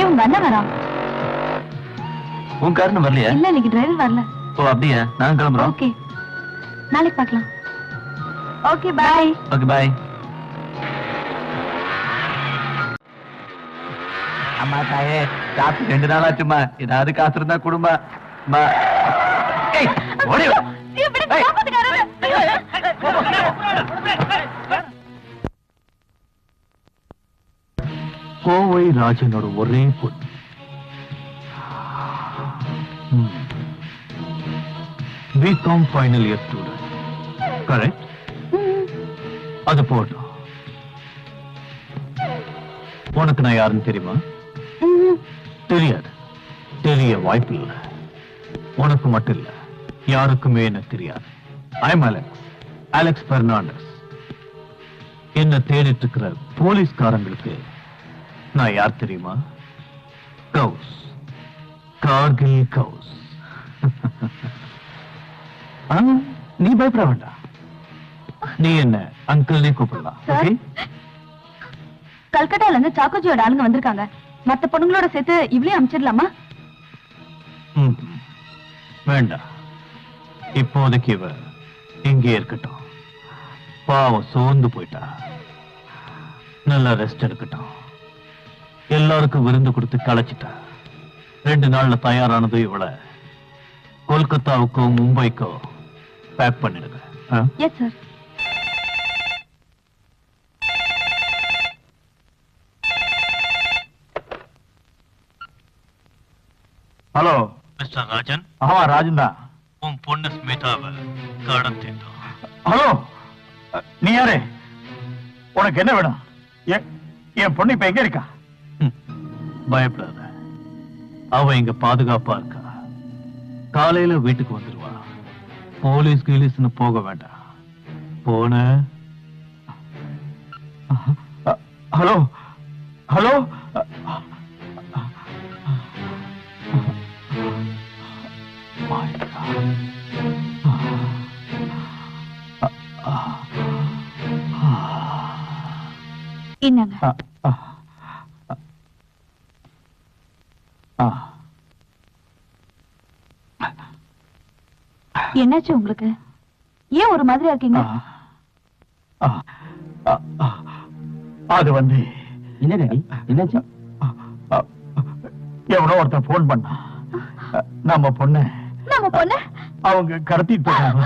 உங்க அண்ணன் வரான். உன் காரணம் வரலையா? இல்ல, இன்னைக்கு டிரைவர் வரல. ஓ அப்படியா? நான் கிளம்புறோம். ஓகே, நாளைக்கு பார்க்கலாம். ஓகே, பாய். ஓகே, பாய். அம்மா தாயே, சாப்பிட்டு 2 நாள் ஆச்சுமா. ஏதாவது காசு இருந்தா குடும்பா. கோவை ராஜனோட ஒரே பொண்ணு. B Com final year student. Correct? அது போட்டோம். உனக்கு நான் யாருன்னு தெரியுமா? தெரியாது. தெரிய வாய்ப்பு இல்லை. உனக்கு மட்டும் இல்ல, யாருக்குமே என்ன தெரியாது. ஐம் அலெக்ஸ் பெர்னாண்டஸ். என்ன தேடிட்டு இருக்கிற போலீஸ்காரங்களுக்கு நான் யார் தெரியுமா? கவுஸ், கார்கில் கவுஸ். நீ பயப்பட வேண்டாம். நீ என்ன அங்கிள்னே கூப்பிடலாம். ஓகே? கல்கட்டால இருந்து சாக்கோஜியோட ஆளுங்க வந்திருக்காங்க. மத்த பொண்ணுங்களோட சேர்த்து இவளையும் அனுப்பிச்சிடலாமா? வேண்டாம், இப்போதைக்கு இவ இங்கே இருக்கட்டும். பாவம் சோர்ந்து போயிட்டா. நல்லா ரெஸ்ட் எடுக்கட்டும். எல்லாருக்கும் விருந்து கொடுத்து களைச்சிட்டா. 2 நாள்ல தயாரானது இவளை கொல்கத்தாவுக்கோ மும்பைக்கோ பேக் பண்ணிடுங்க. Yes sir. Hello mister Rajan. ஆமா, ராஜன் தான். உன் பொண்ணு ஸ்மிதாவை கடத்திட்டோம். ஹலோ, நீ யாரு? உனக்கு என்ன வேணும்? என் பொண்ணு இப்ப எங்க இருக்கா? பயப்படாத, அவ இங்க பாதுகாப்பா இருக்கா. காலையில வீட்டுக்கு வந்துருவா. போலீஸ் கீலீஸ்னு போக வேண்டாம். போன ஹலோ ஹலோ என்னங்க? என்னாச்சு உங்களுக்கு? ஏன் ஒரு மாதிரியா இருக்கீங்க? அது வந்து என்ன டாடி, என்னாச்சு? எவனோ ஒருத்தன் போன் பண்ணா. நம்ம பொண்ணு நம்ம பொண்ணு அவங்க கடத்திட்டு போறாங்க.